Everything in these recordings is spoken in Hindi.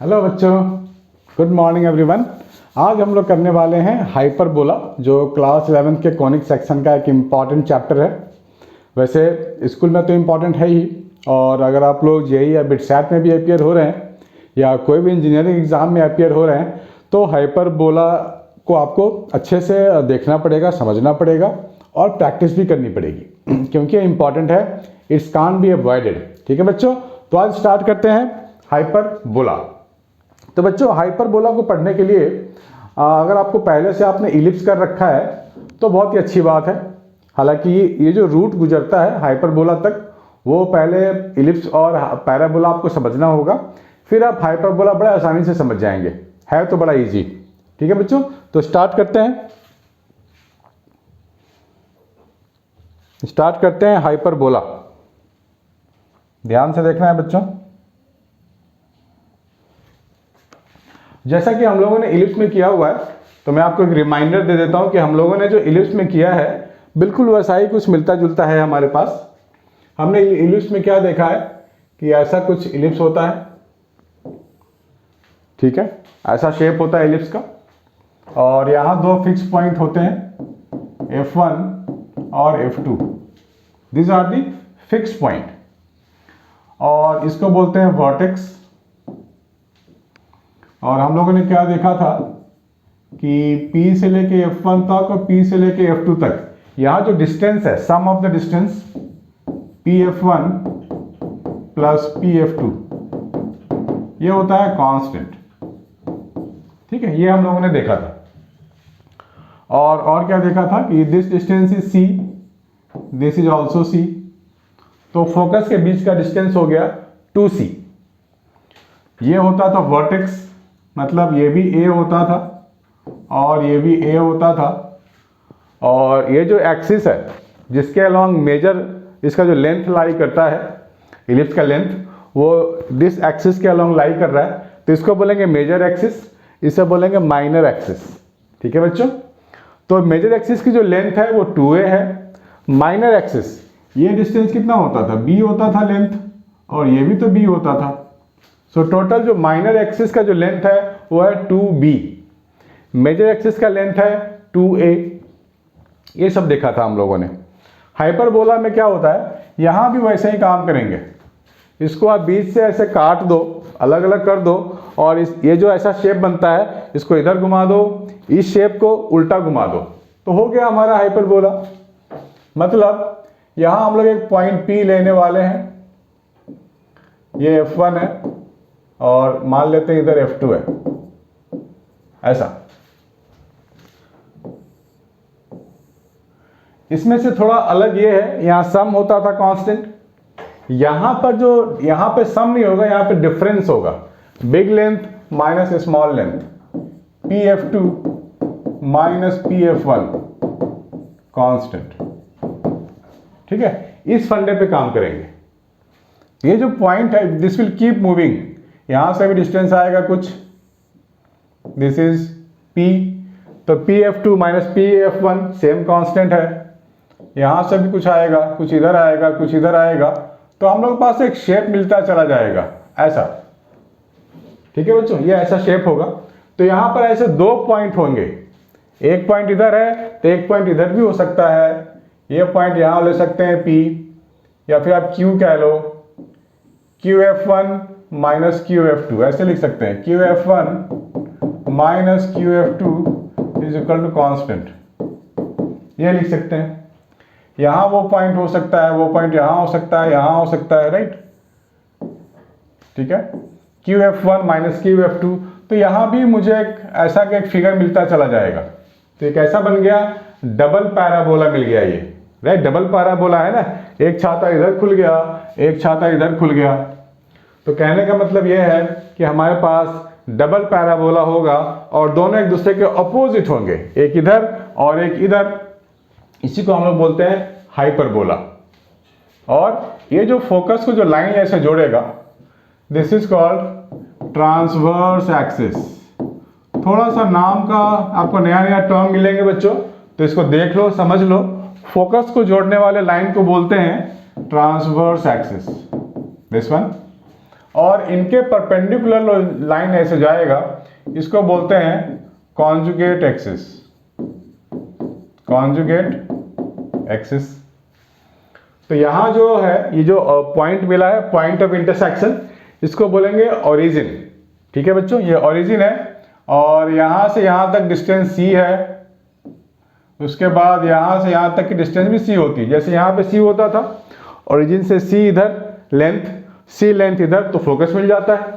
हेलो बच्चों, गुड मॉर्निंग एवरीवन। आज हम लोग करने वाले हैं हाइपरबोला, जो क्लास 11th के कॉनिक सेक्शन का एक इम्पॉर्टेंट चैप्टर है। वैसे स्कूल में तो इम्पॉर्टेंट है ही, और अगर आप लोग जेईई या बिटसैट में भी अपीयर हो रहे हैं या कोई भी इंजीनियरिंग एग्ज़ाम में अपीयर हो रहे हैं तो हाइपरबोला को आपको अच्छे से देखना पड़ेगा, समझना पड़ेगा और प्रैक्टिस भी करनी पड़ेगी क्योंकि ये इम्पॉर्टेंट है। It's can't be avoided. ठीक है बच्चों, तो आज स्टार्ट करते हैं हाइपरबोला। तो बच्चों, हाइपरबोला को पढ़ने के लिए अगर आपको पहले से आपने इलिप्स कर रखा है तो बहुत ही अच्छी बात है। हालांकि ये जो रूट गुजरता है हाइपरबोला तक, वो पहले इलिप्स और पैराबोला आपको समझना होगा, फिर आप हाइपरबोला बड़ा आसानी से समझ जाएंगे। है तो बड़ा इजी। ठीक है बच्चों, तो स्टार्ट करते हैं हाइपरबोला। ध्यान से देखना है बच्चों। जैसा कि हम लोगों ने इलिप्स में किया हुआ है, तो मैं आपको एक रिमाइंडर दे देता हूं कि हम लोगों ने जो इलिप्स में किया है बिल्कुल वैसा ही कुछ मिलता जुलता है हमारे पास। हमने इलिप्स में क्या देखा है कि ऐसा कुछ इलिप्स होता है, ठीक है, ऐसा शेप होता है इलिप्स का, और यहां दो फिक्स पॉइंट होते हैं F1 और F2। This are the fix point, और इसको बोलते हैं वर्टेक्स। और हम लोगों ने क्या देखा था कि P से लेके F1 तक और P से लेके F2 तक, यहाँ जो डिस्टेंस है, sum of the distance PF1 plus PF2, ये होता है कांस्टेंट। ठीक है, ये हम लोगों ने देखा था। और क्या देखा था कि this distance is C, this is also C। तो फोकस के बीच का डिस्टेंस हो गया 2C। ये होता था वर्टेक्स, मतलब ये भी A होता था और ये भी A होता था। और ये जो एक्सिस है जिसके अलोंग मेजर इसका जो लेंथ लाई करता है, इलिप्स का लेंथ, वो दिस एक्सिस के अलोंग लाई कर रहा है, तो इसको बोलेंगे मेजर एक्सिस, इसे बोलेंगे माइनर एक्सिस। ठीक है बच्चों, तो मेजर एक्सिस की जो लेंथ है वो 2A है। माइनर एक्सिस, ये डिस्टेंस कितना होता था, B होता था लेंथ, और ये भी तो B होता था। सो टोटल जो माइनर एक्सिस का जो लेंथ है वो है 2B, मेजर एक्सिस का लेंथ है 2A। ये सब देखा था हम लोगों ने। हाइपरबोला में क्या होता है, यहां भी वैसे ही काम करेंगे। इसको आप बीच से ऐसे काट दो, अलग अलग कर दो, और ये जो ऐसा शेप बनता है इसको इधर घुमा दो, इस शेप को उल्टा घुमा दो, तो हो गया हमारा हाइपरबोला। मतलब यहां हम लोग एक पॉइंट P लेने वाले हैं, ये F1 है, और मान लेते हैं इधर F2 है, ऐसा। इसमें से थोड़ा अलग ये है, यहां सम होता था कांस्टेंट, यहां पे सम नहीं होगा, यहां पे डिफरेंस होगा। Big length minus small length, PF2 minus PF1 constant. ठीक है, इस फंडे पे काम करेंगे। ये जो पॉइंट है दिस विल कीप मूविंग, यहां से भी डिस्टेंस आएगा कुछ, दिस इज P, तो PF2 minus PF1 same constant है। यहां से भी कुछ आएगा, कुछ इधर आएगा, कुछ इधर आएगा, तो हम लोग के पास एक शेप मिलता चला जाएगा ऐसा। ठीक है बच्चों, ये ऐसा शेप होगा। तो यहां पर ऐसे दो पॉइंट होंगे, एक पॉइंट इधर है तो एक पॉइंट इधर भी हो सकता है। ये पॉइंट यहां ले सकते हैं P, या फिर आप Q कह लो, QF1 माइनस QF2 ऐसे लिख सकते हैं। QF1 minus QF2 is equal to constant, ये लिख सकते हैं। यहां वो पॉइंट हो सकता है, वो पॉइंट यहां हो सकता है, यहां हो सकता है, राइट। ठीक है, QF1 माइनस QF2, तो यहां भी मुझे एक फिगर मिलता चला जाएगा। तो एक ऐसा बन गया, डबल पैराबोला मिल गया ये, राइट। डबल पैराबोला है ना, एक छाता इधर खुल गया, एक छाता इधर खुल गया। तो कहने का मतलब यह है कि हमारे पास डबल पैराबोला होगा और दोनों एक दूसरे के अपोजिट होंगे, एक इधर और एक इधर। इसी को हम लोग बोलते हैं हाइपरबोला। और ये जो फोकस को जो लाइन ऐसे जोड़ेगा, this is called transverse axis. थोड़ा सा नाम का आपको नया नया टर्म मिलेंगे बच्चों, तो इसको देख लो, समझ लो। फोकस को जोड़ने वाले लाइन को बोलते हैं ट्रांसवर्स एक्सिस, दिस वन। और इनके परपेंडिकुलर लाइन ऐसे जाएगा, इसको बोलते हैं कॉन्जुगेट एक्सिस, कॉन्जुगेट एक्सिस। तो यहां जो है ये जो पॉइंट मिला है, पॉइंट ऑफ इंटरसेक्शन, इसको बोलेंगे ओरिजिन। ठीक है बच्चों, ये ओरिजिन है और यहां से यहां तक डिस्टेंस c है, उसके बाद यहां से यहां तक की डिस्टेंस भी c होती है। जैसे यहां पे c होता था, ओरिजिन से c इधर लेंथ, c लेंथ इधर, तो फोकस मिल जाता है।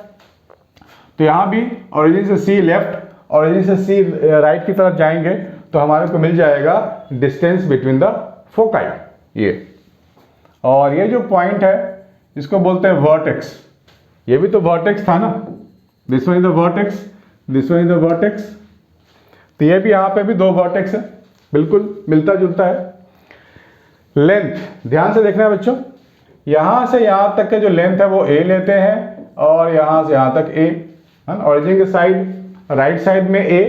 तो यहां भी ओरिजिन से c लेफ्ट, ओरिजिन से c राइट की तरफ जाएंगे तो हमारे को मिल जाएगा डिस्टेंस बिटवीन द फोकाई, ये। और ये जो पॉइंट है इसको बोलते हैं वर्टेक्स। ये भी तो वर्टेक्स था ना, this one is the vertex, this one is the vertex. तो ये भी, यहाँ पे भी दो वर्टेक्स है, बिल्कुल मिलता जुलता है। लेंथ ध्यान से देखना है बच्चों, यहां से यहां तक के जो लेंथ है वो a लेते हैं और यहां से यहां तक a, ओरिजिन के साइड राइट साइड में a,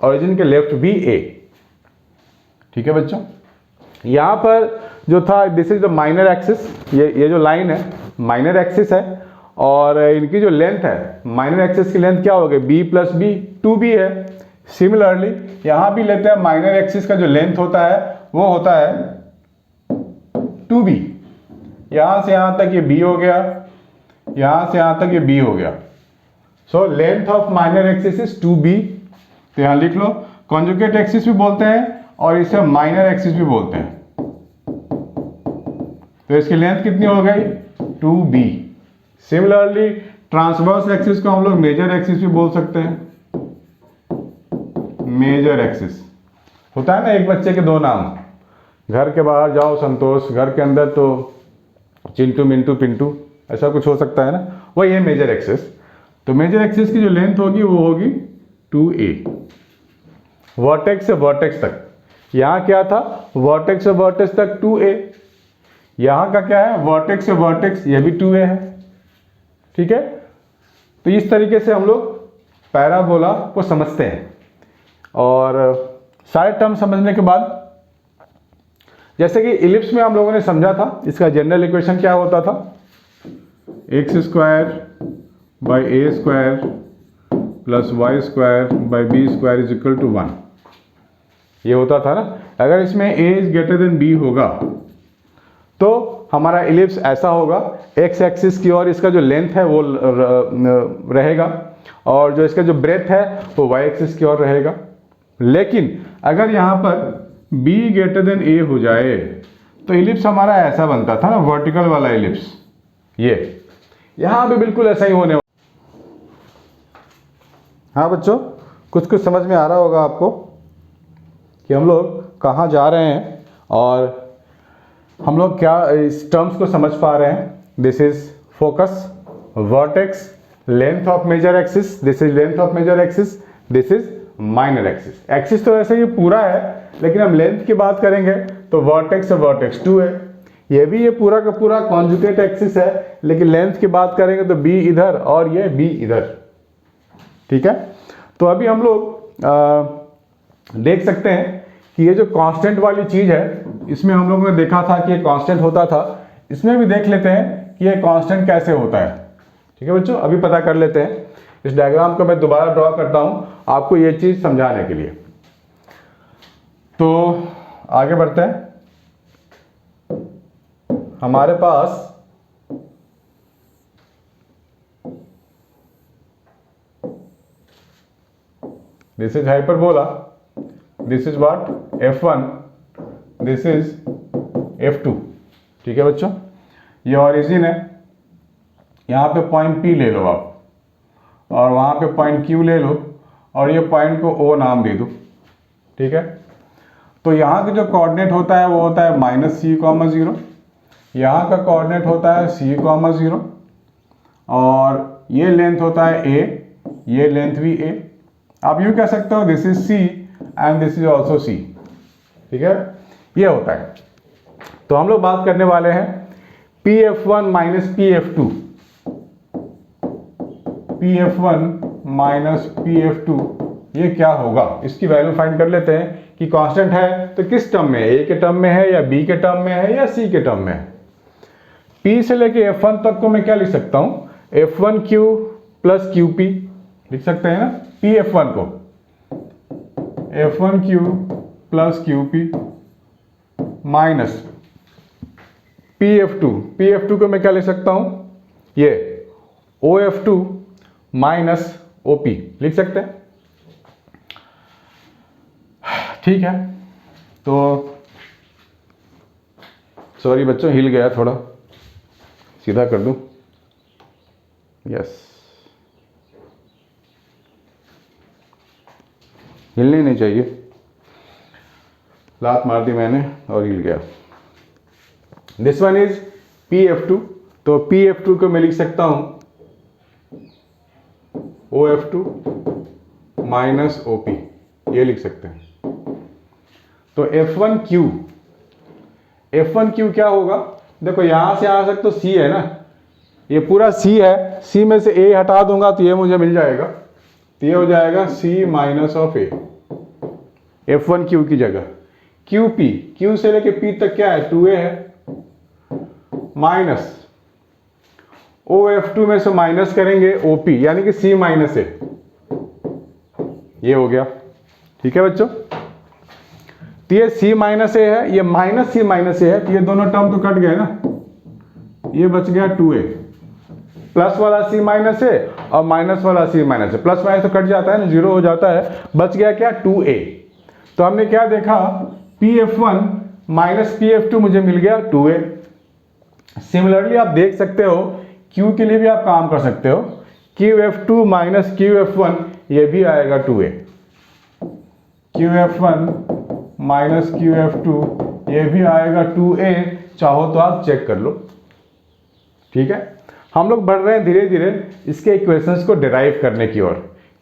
ओरिजिन के लेफ्ट भी a। ठीक है बच्चों, यहां पर जो था this is the minor axis, ये जो लाइन है माइनर एक्सिस है और इनकी जो लेंथ है, माइनर एक्सिस की लेंथ क्या हो गई, b प्लस बी, 2b है। सिमिलरली यहां भी लेते हैं, माइनर एक्सिस का जो लेंथ होता है वो होता है 2b। यहां से यहां तक ये b हो गया, यहां से यहां तक ये b हो गया। So length of minor axis is 2b। तो यहां लिख लो, कॉन्जुगेट एक्सिस भी बोलते हैं और इसे माइनर एक्सिस भी बोलते हैं। तो इसकी लेंथ कितनी हो गई, 2b। सिमिलरली ट्रांसवर्स एक्सिस को हम लोग मेजर एक्सिस भी बोल सकते हैं, मेजर एक्सिस। होता है ना एक बच्चे के दो नाम, घर के बाहर जाओ संतोष, घर के अंदर तो चिंटू मिंटू पिंटू, ऐसा कुछ हो सकता है ना, वही है मेजर एक्सिस। तो मेजर एक्सिस की जो लेंथ होगी वो होगी 2a। वर्टेक्स से वर्टेक्स तक, यहाँ क्या था, वर्टेक्स से वर्टेक्स तक 2a, यहाँ का क्या है, वर्टेक्स से वर्टेक्स, ये भी 2a है। ठीक है, तो इस तरीके से हम लोग पैराबोला को समझते हैं। और सारे टर्म समझने के बाद, जैसे कि इलिप्स में हम लोगों ने समझा था, इसका जनरल इक्वेशन क्या होता था, x square by a square plus y square by b square is equal to 1, ये होता था ना। अगर इसमें a is greater than b होगा तो हमारा इलिप्स ऐसा होगा, एक्स एक्सिस की ओर इसका जो लेंथ है वो रहेगा और जो इसका जो ब्रेथ है वो वाई एक्सिस की ओर रहेगा। लेकिन अगर यहाँ पर b ग्रेटर देन a हो जाए तो इलिप्स हमारा ऐसा बनता था ना, वर्टिकल वाला इलिप्स। ये यहाँ भी बिल्कुल ऐसा ही होने वाला। हाँ बच्चों, कुछ कुछ समझ में आ रहा होगा आपको कि हम लोग कहाँ जा रहे हैं और हम लोग क्या इस टर्म्स को समझ पा रहे हैं। This is focus, vertex, length of major axis, this is length of major axis, this is minor axis. Axis तो वैसे ये पूरा है, लेकिन हम लेंथ की बात करेंगे तो वर्टेक्स से वर्टेक्स 2 है। ये भी, ये पूरा का पूरा कॉन्जुगेट एक्सिस है, लेकिन लेंथ की बात करेंगे तो b इधर और ये b इधर। ठीक है, तो अभी हम लोग देख सकते हैं कि ये जो कांस्टेंट वाली चीज है, इसमें हम लोगों ने देखा था कि ये कांस्टेंट होता था, इसमें भी देख लेते हैं कि ये कांस्टेंट कैसे होता है। ठीक है बच्चों, अभी पता कर लेते हैं। इस डायग्राम को मैं दोबारा ड्रॉ करता हूं आपको ये चीज समझाने के लिए। तो आगे बढ़ते हैं। हमारे पास this is hyperbola, this is what, f1, this is f2। ठीक है बच्चों, ये ओरिजिन है, यहाँ पे पॉइंट P ले लो आप और वहाँ पे पॉइंट Q ले लो और ये पॉइंट को O नाम दे दो। ठीक है, तो यहाँ का जो कोऑर्डिनेट होता है वो होता है -c,0, यहाँ का कोऑर्डिनेट होता है c,0 और ये लेंथ होता है a, ये लेंथ भी a। आप यूँ कह सकते हो this is c and this is also c। ठीक है, ये होता है। तो हम लोग बात करने वाले हैं pf1 minus pf2, pf1 minus pf2 ये क्या होगा, इसकी वैल्यू फाइंड कर लेते हैं कि कांस्टेंट है तो किस टर्म में है, a के टर्म में है या b के टर्म में है या c के टर्म में है। p से लेके f1 तक को मैं क्या लिख सकता हूँ, F1Q प्लस QP लिख सकते हैं ना, PF1 को F1Q plus QP minus PF2 को मैं क्या लिख सकता हूं, ये OF2 माइनस OP लिख सकते हैं। ठीक है, तो सॉरी बच्चों, हिल गया थोड़ा, सीधा कर दूं, यस, हिलनी नहीं चाहिए, लात मार दी मैंने और हिल गया। दिस वन इज PF2, तो PF2 को मैं लिख सकता हूं OF2 माइनस OP, ये लिख सकते हैं। तो F1Q क्या होगा, देखो यहां से यहां तक तो C है ना, ये पूरा C है, C में से A हटा दूंगा तो ये मुझे मिल जाएगा, तो ये हो जाएगा C minus of A, F1Q की जगह। QP, Q से लेके P तक क्या है, 2A है, माइनस OF2 में से माइनस करेंगे OP, यानी कि C माइनस A, ये हो गया। ठीक है बच्चों, तो ये C माइनस A है, ये माइनस C माइनस A है, तो ये दोनों टर्म तो कट गए ना, ये बच गया 2A, प्लस वाला C माइनस A और माइनस वाला C minus A, plus minus तो कट जाता है ना, जीरो हो जाता है, बच गया क्या, 2A। तो हमने क्या देखा, PF1 माइनस PF2 मुझे मिल गया 2A। सिमिलरली आप देख सकते हो Q के लिए भी आप काम कर सकते हो, QF2 माइनस QF1 ये भी आएगा 2A, QF1 माइनस QF2 ये भी आएगा 2A, चाहो तो आप चेक कर लो। ठीक है, हम लोग बढ़ रहे हैं धीरे धीरे इसके इक्वेशंस को डिराइव करने की ओर,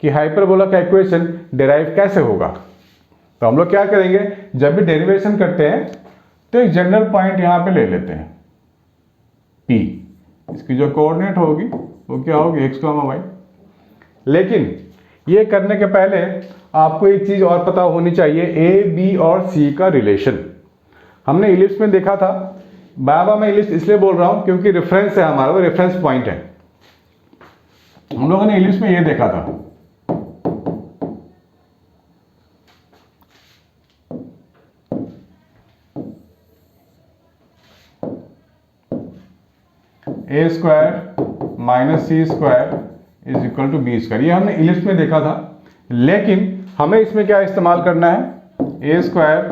कि हाइपरबोला का इक्वेशन डिराइव कैसे होगा। तो हम लोग क्या करेंगे, जब भी डेरिवेशन करते हैं तो एक जनरल पॉइंट यहां पे ले लेते हैं P, इसकी जो कोऑर्डिनेट होगी वो क्या होगी, x, y। लेकिन ये करने के पहले आपको एक चीज और पता होनी चाहिए, A, B और C का रिलेशन। हमने इलिप्स में देखा था, बाबा मैं इलिप्स इसलिए बोल रहा हूं क्योंकि रेफरेंस है हमारा, वो रेफरेंस पॉइंट है। हम लोगों ने इलिप्स में ये देखा था, A square minus C square is equal to B square, ये हमने इलिप्स में देखा था। लेकिन हमें इसमें क्या इस्तेमाल करना है, A square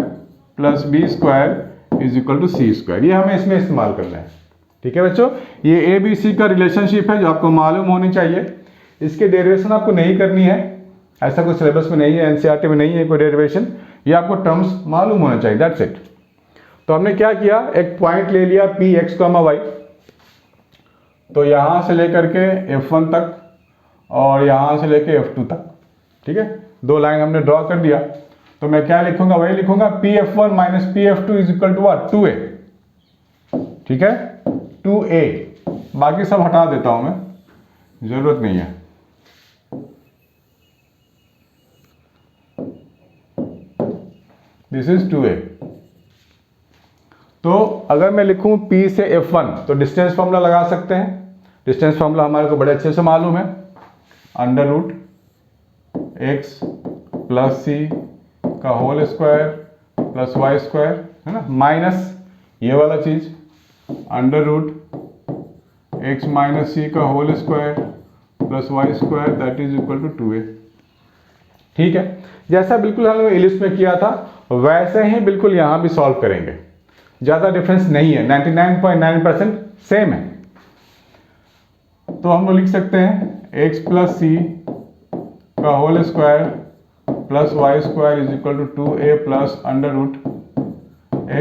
plus B square is equal to C square, ये हमें इसमें इस्तेमाल करना है। ठीक है बच्चों, ये ABC का रिलेशनशिप है जो आपको मालूम होनी चाहिए। इसके डेरिवेशन आपको नहीं करनी है, ऐसा कोई सिलेबस में नहीं है, NCERT में नहीं है कोई डेरिवेशन, ये आपको टर्म्स मालूम होना चाहिए, दैट्स इट। तो हमने क्या किया, एक पॉइंट ले लिया Px, y, तो यहां से लेकर के F1 तक और यहां से लेके F2 तक। ठीक है, दो लाइन हमने ड्रॉ कर दिया, तो मैं क्या लिखूंगा, वही लिखूंगा PF1 minus PF2 is equal to what, 2A। ठीक है, 2A, बाकी सब हटा देता हूं मैं, जरूरत नहीं है। This is 2A। तो अगर मैं लिखूं P से F1 तो डिस्टेंस फॉर्मूला लगा सकते हैं, डिस्टेंस फॉर्मूला हमारे को बड़े अच्छे से मालूम है, under root x plus C का whole square plus y square, है ना, माइनस ये वाला चीज under root x minus C का whole square plus y square that is equal to 2A। ठीक है, जैसा बिल्कुल हमने इलिप्स में किया था वैसे ही बिल्कुल यहां भी सॉल्व करेंगे, ज्यादा डिफरेंस नहीं है, 99.9% सेम है। तो हम लोग लिख सकते हैं x प्लस C का whole square plus y square is equal to 2A plus under root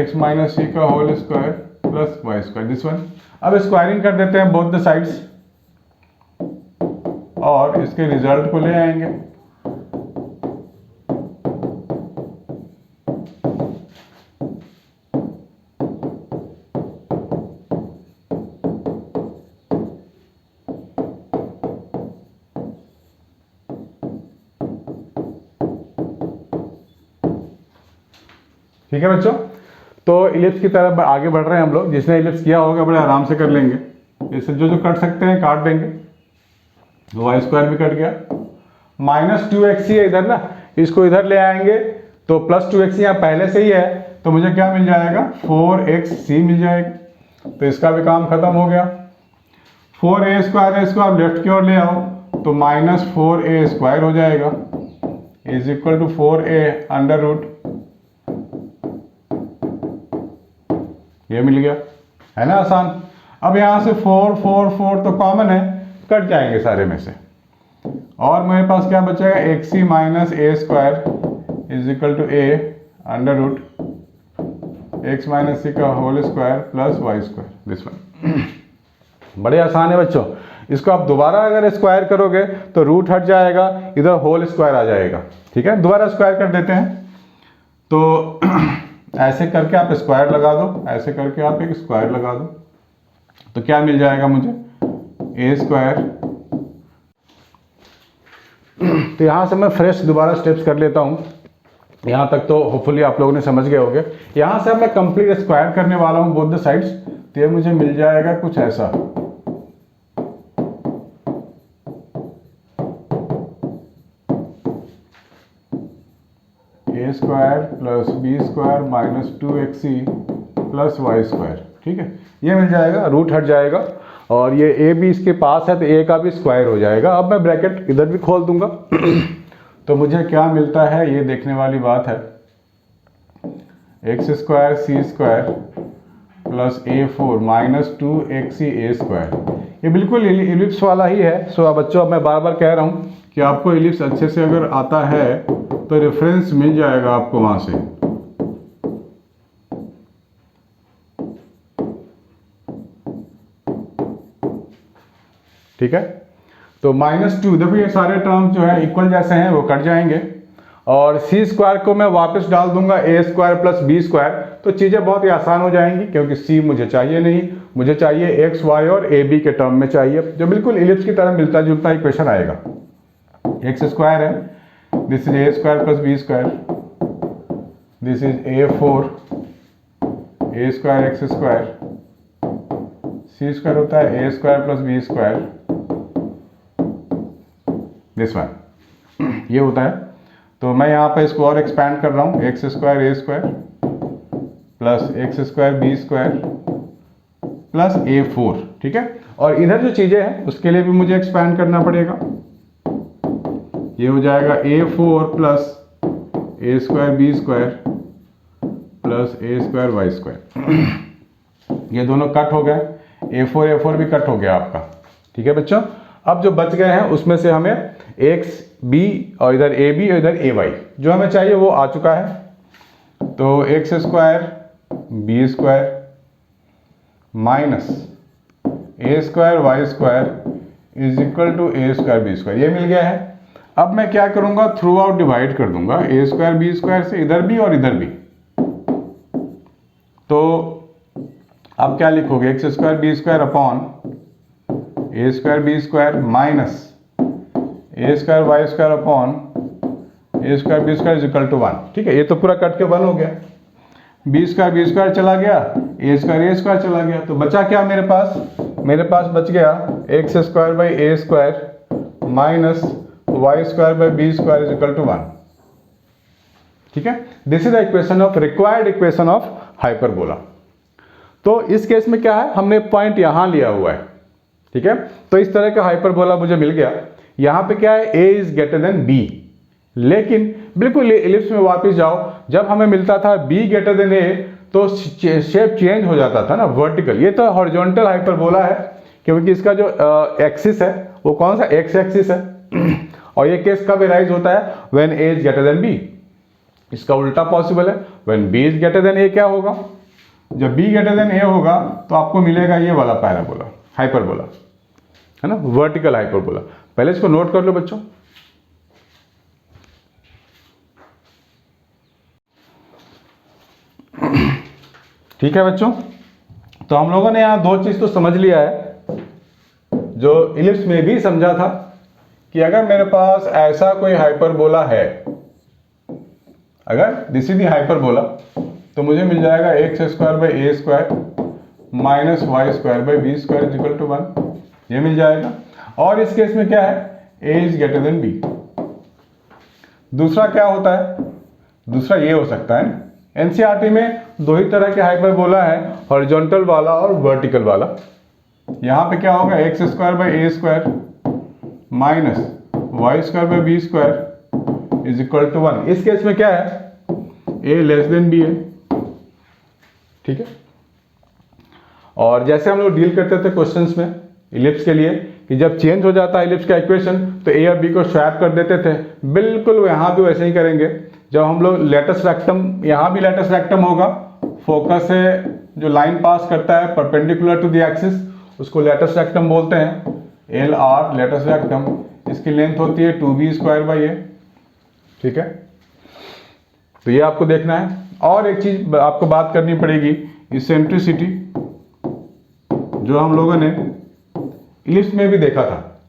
x minus C का whole square plus y square, this one. अब स्क्वायरिंग कर देते हैं बोथ द साइड्स और इसके रिजल्ट को ले आएंगे। ठीक है बच्चों, तो इलिप्स की तरफ आगे बढ़ रहे हैं हम लोग। जिसने इलिप्स किया होगा बड़े आराम से कर लेंगे, इससे जो जो कट सकते हैं काट देंगे। वाई स्क्वायर भी कट गया, माइनस 2x है इधर ना, इसको इधर ले आएंगे तो प्लस 2x यहाँ पहले से ही है, तो मुझे क्या मिल जाएगा 4xc मिल जाएगा, तो इसका भी काम खत्म हो गया। 4a स्क्वायर है, इसको आप लेफ्ट की ओर ले आओ तो माइनस 4a स्क्वायर हो जाएगा is equal to 4a under root, ये मिल गया, है ना आसान। अब यहाँ से 4 4 4 तो कॉमन है, कट जाएंगे सारे में से, और मेरे पास क्या बचेगा xc minus a square is equal to a under root x minus c का whole square plus y square, this one. बड़े आसान है बच्चों, इसको आप दोबारा अगर स्क्वायर करोगे तो रूट हट जाएगा, इधर होल स्क्वायर आ जाएगा, ठीक है। दोबारा स्क्वायर कर देते हैं, तो ऐसे करके आप स्क्वायर लगा दो, ऐसे करके आप एक स्क्वायर लगा दो, तो क्या मिल जाएगा मुझे a स्क्वायर। तो यहाँ से मैं फ्रेश दोबारा स्टेप्स कर लेता हूँ, यहाँ तक तो होपफुली आप लोगों ने समझ गए होंगे। यहाँ से मैं कंप्लीट स्क्वायर करने वाला हूँ बोथ द साइड्स, तो ये मुझे मिल जाएगा कुछ ऐसा, a square plus b square minus 2xc plus y square, ठीक है। ये मिल जाएगा, रूट हट जाएगा, और ये a भी इसके पास है तो a का भी स्क्वायर हो जाएगा। अब मैं ब्रैकेट इधर भी खोल दूंगा तो मुझे क्या मिलता है ये देखने वाली बात है, x square c square plus a4 minus 2xc a square, ये बिल्कुल इलिप्स वाला ही है। सो बच्चों अब मैं बार बार कह रहा हूँ कि आपको इलिप्स अच्छे से अगर आता है तो रेफरेंस मिल जाएगा आपको वहां से, ठीक है। तो माइनस 2, देखो ये सारे टर्म्स जो है इक्वल जैसे हैं वो कट जाएंगे, और सी स्क्वायर को मैं वापस डाल दूंगा a square plus b square, तो चीज़ें बहुत ही आसान हो जाएंगी, क्योंकि c मुझे चाहिए नहीं, मुझे चाहिए x y और a b के टर्म में चाहिए, जो बिल्कुल इलिप्स की तरह मिलता जुलता इक्वेशन आएगा। x स्क्वायर है, this is a square plus b square, this is a4 a square x square, c square होता है a square plus b square, this one, ये होता है। तो मैं यहाँ पे इसको और एक्सपैंड कर रहा हूँ, x square a square plus x square b square plus a4, ठीक है। और इधर जो चीज़ें हैं उसके लिए भी मुझे एक्सपैंड करना पड़ेगा, ये हो जाएगा a4 प्लस ए स्क्वायर बी स्क्वायर प्लस ए स्क्वायर वाई स्क्वायर, ये दोनों कट हो गए, a4 भी कट हो गया आपका, ठीक है बच्चों। अब जो बच गए हैं उसमें से हमें एक्स बी और इधर ए बी और इधर ए वाई जो हमें चाहिए वो आ चुका है, तो x square b square minus a square y square is equal to a square b square, ये मिल गया है। अब मैं क्या करूंगा, थ्रू आउट डिवाइड कर दूंगा ए स्क्वायर बी स्क्वायर से, इधर भी और इधर भी। तो अब क्या लिखोगे, x square b square upon a square b square minus a square y square upon a square b square is equal to 1, ठीक है। ये तो पूरा कट के 1 हो गया, बी स्क्वायर चला गया, ए स्क्वायर चला गया, तो बचा क्या मेरे पास बच गया x square by a square minus y square by b square is equal to 1, ठीक है। This is the equation of required equation of hyperbola. तो इस केस में क्या है, हमने पॉइंट यहां लिया हुआ है, ठीक है। तो इस तरह का हाइपरबोला मुझे मिल गया। यहां पे क्या है, a is greater than b, लेकिन बिल्कुल इलिप्स में वापस जाओ, जब हमें मिलता था b ग्रेटर देन a तो शेप चेंज हो जाता था ना, वर्टिकल। ये तो हॉरिजॉन्टल हाइपरबोला है, क्योंकि इसका जो एक्सिस है वो कौन सा, एक्स एक्सिस है। और ये केस कब अराइज होता है, when a is greater than b। इसका उल्टा पॉसिबल है, when b is greater then a क्या होगा, जब b ग्रेटर देन a होगा तो आपको मिलेगा ये वाला पैराबोला, हाइपरबोला, है ना, वर्टिकल हाइपरबोला। पहले इसको नोट कर लो बच्चों। ठीक है बच्चों, तो हम लोगों ने यहां 2 चीज तो समझ लिया है, जो इलिप्स में भी समझा था कि अगर मेरे पास ऐसा कोई हाइपरबोला है, अगर दिस इज द हाइपरबोला, तो मुझे मिल जाएगा x square by a square minus y square by b square is equal to 1, ये मिल जाएगा। और इस केस में क्या है, a is greater than b। दूसरा क्या होता है, दूसरा ये हो सकता है, एनसीईआरटी में दो ही तरह के हाइपरबोला है, हॉरिजॉन्टल वाला और वर्टिकल वाला। यहाँ पे क्या होगा, x square by a square minus y square by b square is equal to 1। इस केस में क्या है, a लेस देन b है, ठीक है। और जैसे हम लोग डील करते थे क्वेश्चंस में इलिप्स के लिए कि जब चेंज हो जाता है इलिप्स का इक्वेशन तो a और b को स्वैप कर देते थे, बिल्कुल यहाँ भी वैसे ही करेंगे। जब हम लोग लेटस रेक्टम, यहाँ भी लेटस रेक्टम होगा, फोकस से जो लाइन पास करता है परपेंडिकुलर टू द एक्सिस उसको लेटस रेक्टम बोलते हैं, एल आर लेटस रेक्टम। इसकी लेंथ होती है 2b स्क्वायर बाई ए, ठीक है। तो ये आपको देखना है। और एक चीज आपको बात करनी पड़ेगी, इसेंट्रिसिटी जो हम लोगों ने इलिप्स में भी देखा था।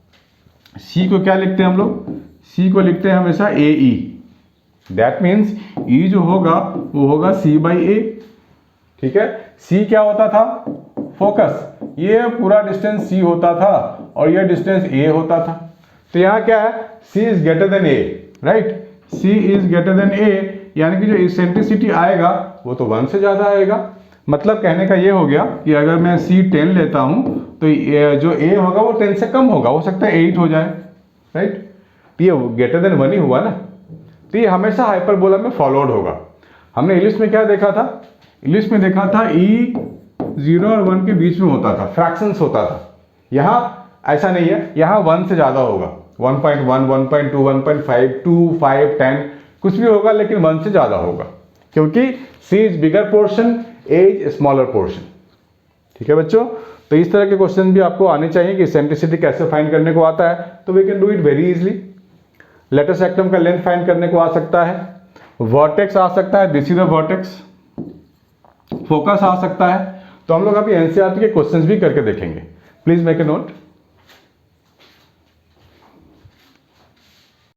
सी को क्या लिखते हैं हम लोग, सी को लिखते हैं हमेशा ए ई। दैट मीन्स ई जो होगा वो होगा सी बाई ए, ठीक है। सी क्या होता था, फोकस, ये पूरा डिस्टेंस सी होता था और ये डिस्टेंस ए होता था। तो यहाँ क्या है, c is greater than a, right, c is greater than a, यानी कि जो इसेंट्रिसिटी आएगा वो तो 1 से ज़्यादा आएगा। मतलब कहने का ये हो गया कि अगर मैं सी 10 लेता हूँ तो जो ए होगा वो 10 से कम होगा, हो सकता है 8 हो जाए, राइट। तो ये ग्रेटर देन 1 ही हुआ ना, तो ये हमेशा हाइपरबोला में फॉलोड होगा। हमने इलिप्स में क्या देखा था, इलिप्स में देखा था ई 0 और 1 के बीच में होता था, फ्रैक्शंस होता था। यहाँ ऐसा नहीं है, यहाँ 1 से ज़्यादा होगा, 1.1, 1.2, 1.5, 2, 5, 10 कुछ भी होगा, लेकिन 1 से ज़्यादा होगा क्योंकि C is bigger portion, A is smaller portion, ठीक है बच्चों। तो इस तरह के क्वेश्चन भी आपको आने चाहिए कि इसेंट्रिसिटी कैसे फाइंड करने को आता है, तो we can do it very easily. Latus rectum का लेंथ फाइंड करने को आ सकता है, वर्टेक्स आ सकता है, this is the vertex, focus आ सकता है। तो हम लोग अभी एनसीईआरटी के क्वेश्चंस भी करके देखेंगे, प्लीज मेक ए नोट।